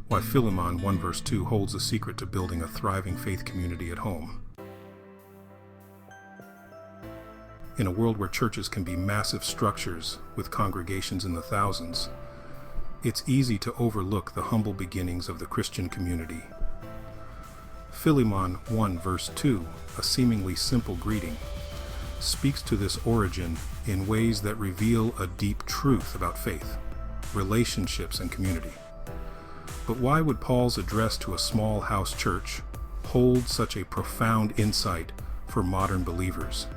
why Philemon 1 verse 2 holds the secret to building a thriving faith community at home. In a world where churches can be massive structures with congregations in the thousands, it's easy to overlook the humble beginnings of the Christian community. Philemon 1 verse 2, a seemingly simple greeting, speaks to this origin in ways that reveal a deep truth about faith, relationships, and community. But why would Paul's address to a small house church hold such a profound insight for modern believers?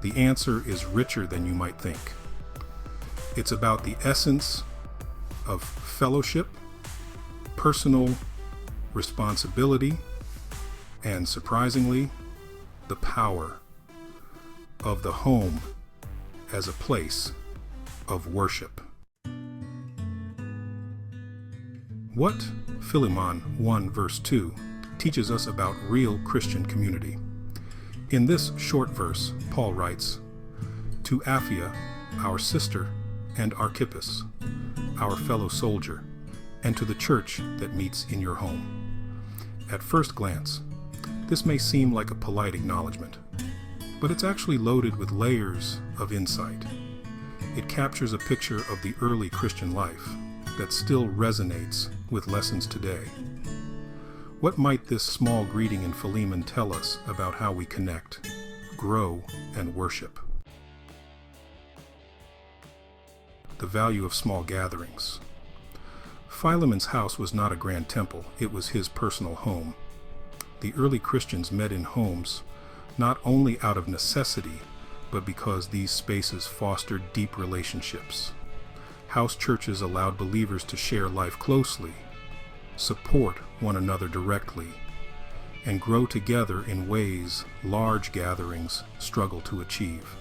The answer is richer than you might think. It's about the essence of fellowship, personal responsibility, and surprisingly, the power of the home as a place of worship. What Philemon 1 verse 2 teaches us about real Christian community? In this short verse, Paul writes, "To Apphia, our sister, and Archippus, our fellow soldier, and to the church that meets in your home." At first glance, this may seem like a polite acknowledgement, but it's actually loaded with layers of insight. It captures a picture of the early Christian life that still resonates with lessons today. What might this small greeting in Philemon tell us about how we connect, grow, and worship? The value of small gatherings. Philemon's house was not a grand temple, it was his personal home. The early Christians met in homes not only out of necessity, but because these spaces fostered deep relationships. House churches allowed believers to share life closely, support one another directly, and grow together in ways large gatherings struggle to achieve.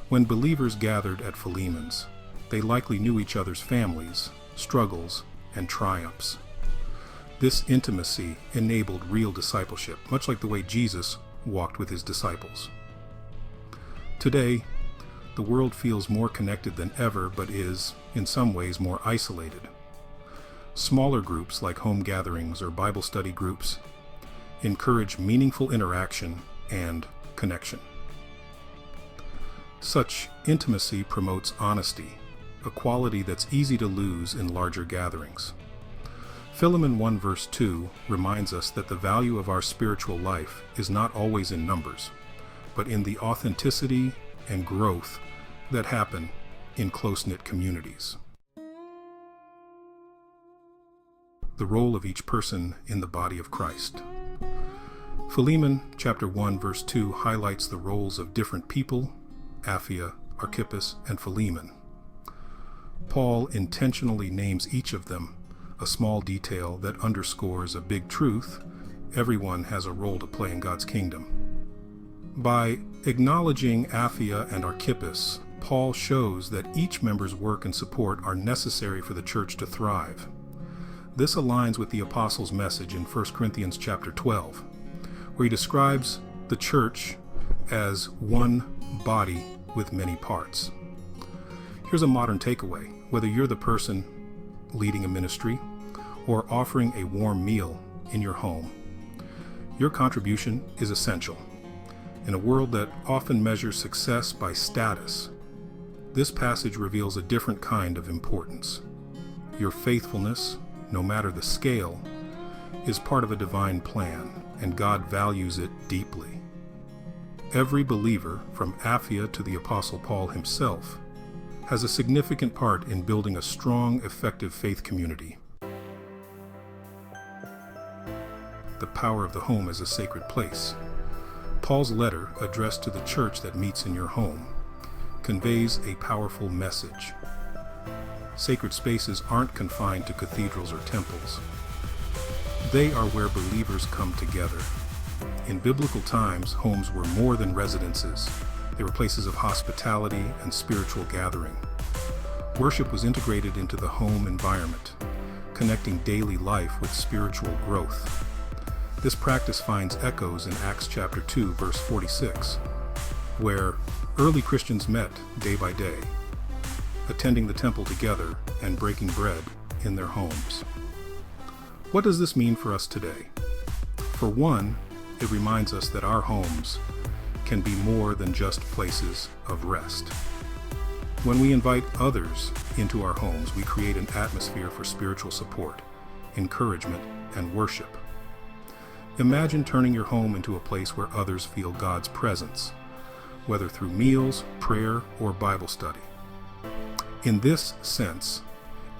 When believers gathered at Philemon's, they likely knew each other's families, struggles, and triumphs. This intimacy enabled real discipleship, much like the way Jesus walked with his disciples. Today, the world feels more connected than ever, but is, in some ways, more isolated. Smaller groups like home gatherings or Bible study groups encourage meaningful interaction and connection. Such intimacy promotes honesty, a quality that's easy to lose in larger gatherings. Philemon 1 verse 2 reminds us that the value of our spiritual life is not always in numbers, but in the authenticity and growth that happen in close-knit communities. The role of each person in the body of Christ. Philemon chapter 1 verse 2 highlights the roles of different people, Apphia, Archippus, and Philemon. Paul intentionally names each of them, a small detail that underscores a big truth: everyone has a role to play in God's kingdom. By acknowledging Apphia and Archippus, Paul shows that each member's work and support are necessary for the church to thrive. This aligns with the apostle's message in 1 Corinthians chapter 12, where he describes the church as one body with many parts. Here's a modern takeaway: whether you're the person leading a ministry or offering a warm meal in your home, your contribution is essential. In a world that often measures success by status, this passage reveals a different kind of importance. Your faithfulness, no matter the scale, is part of a divine plan, and God values it deeply. Every believer, from Apphia to the Apostle Paul himself, has a significant part in building a strong, effective faith community. The power of the home as a sacred place. Paul's letter, addressed to the church that meets in your home, conveys a powerful message. Sacred spaces aren't confined to cathedrals or temples. They are where believers come together. In biblical times, homes were more than residences. They were places of hospitality and spiritual gathering. Worship was integrated into the home environment, connecting daily life with spiritual growth. This practice finds echoes in Acts chapter 2, verse 46, where early Christians met day by day, attending the temple together and breaking bread in their homes. What does this mean for us today? For one, it reminds us that our homes can be more than just places of rest. When we invite others into our homes, we create an atmosphere for spiritual support, encouragement, and worship. Imagine turning your home into a place where others feel God's presence, whether through meals, prayer, or Bible study. In this sense,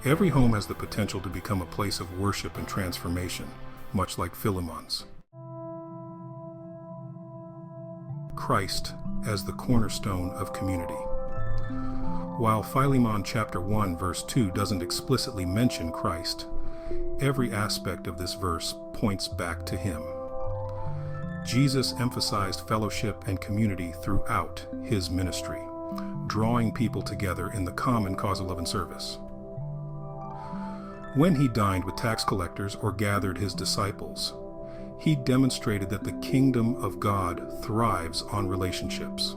every home has the potential to become a place of worship and transformation, much like Philemon's. Christ as the cornerstone of community. While Philemon chapter 1 verse 2 doesn't explicitly mention Christ, every aspect of this verse points back to him. Jesus emphasized fellowship and community throughout his ministry, drawing people together in the common cause of love and service. When he dined with tax collectors or gathered his disciples, he demonstrated that the kingdom of God thrives on relationships.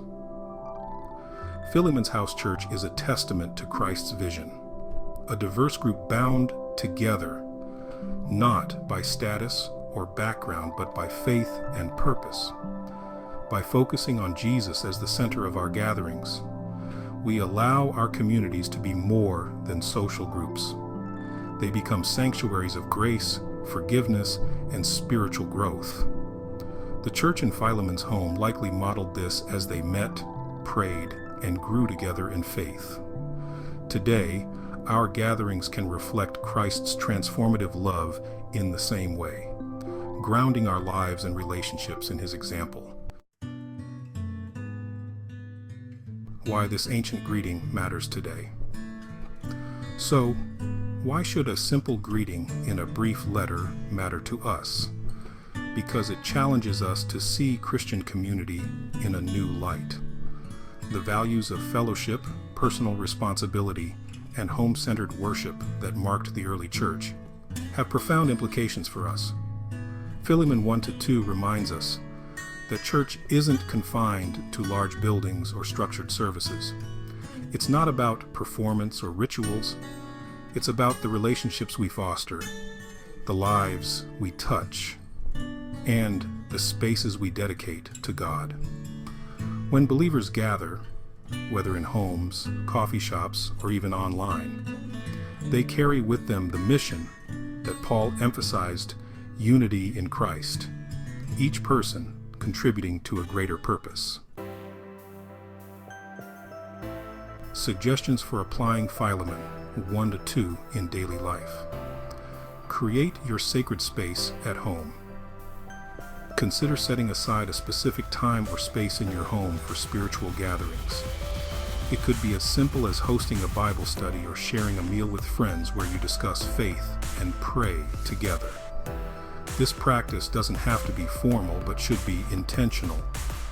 Philemon's house church is a testament to Christ's vision, a diverse group bound together, not by status or background, but by faith and purpose. By focusing on Jesus as the center of our gatherings, we allow our communities to be more than social groups. They become sanctuaries of grace, forgiveness, and spiritual growth. The church in Philemon's home likely modeled this as they met, prayed, and grew together in faith. Today, our gatherings can reflect Christ's transformative love in the same way, grounding our lives and relationships in his example. Why this ancient greeting matters today. So, why should a simple greeting in a brief letter matter to us? Because it challenges us to see Christian community in a new light. The values of fellowship, personal responsibility, and home-centered worship that marked the early church have profound implications for us. Philemon 1-2 reminds us that church isn't confined to large buildings or structured services. It's not about performance or rituals. It's about the relationships we foster, the lives we touch, and the spaces we dedicate to God. When believers gather, whether in homes, coffee shops, or even online, they carry with them the mission that Paul emphasized: unity in Christ, each person contributing to a greater purpose. Suggestions for applying Philemon 1-2 in daily life. Create your sacred space at home. Consider setting aside a specific time or space in your home for spiritual gatherings. It could be as simple as hosting a Bible study or sharing a meal with friends where you discuss faith and pray together. This practice doesn't have to be formal, but should be intentional,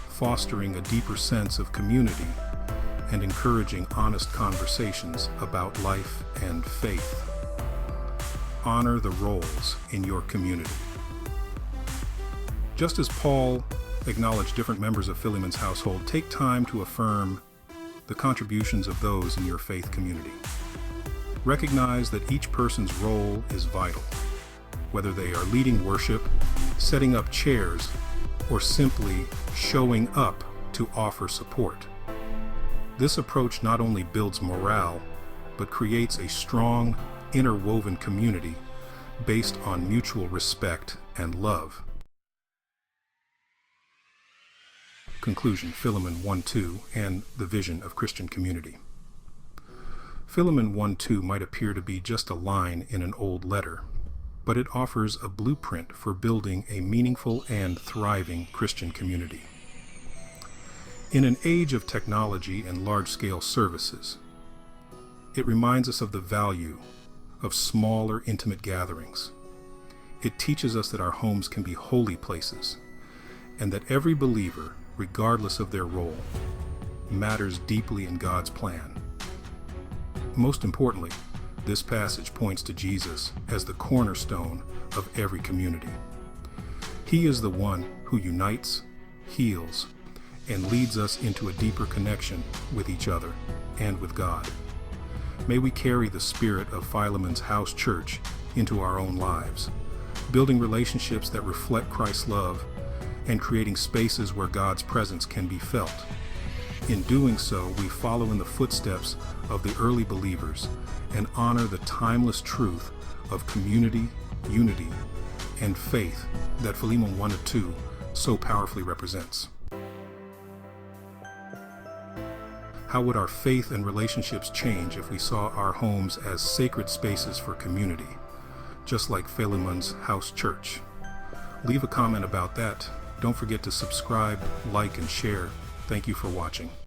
fostering a deeper sense of community and encouraging honest conversations about life and faith. Honor the roles in your community. Just as Paul acknowledged different members of Philemon's household, take time to affirm the contributions of those in your faith community. Recognize that each person's role is vital, whether they are leading worship, setting up chairs, or simply showing up to offer support. This approach not only builds morale, but creates a strong, interwoven community based on mutual respect and love. Conclusion: Philemon 1-2 and the vision of Christian community. Philemon 1-2 might appear to be just a line in an old letter, but it offers a blueprint for building a meaningful and thriving Christian community. In an age of technology and large-scale services, it reminds us of the value of smaller, intimate gatherings. It teaches us that our homes can be holy places, and that every believer, regardless of their role, matters deeply in God's plan. Most importantly, this passage points to Jesus as the cornerstone of every community. He is the one who unites, heals, and leads us into a deeper connection with each other and with God. May we carry the spirit of Philemon's house church into our own lives, building relationships that reflect Christ's love, and creating spaces where God's presence can be felt. In doing so, we follow in the footsteps of the early believers and honor the timeless truth of community, unity, and faith that Philemon 1 and 2 so powerfully represents. How would our faith and relationships change if we saw our homes as sacred spaces for community, just like Philemon's house church? Leave a comment about that. Don't forget to subscribe, like, and share. Thank you for watching.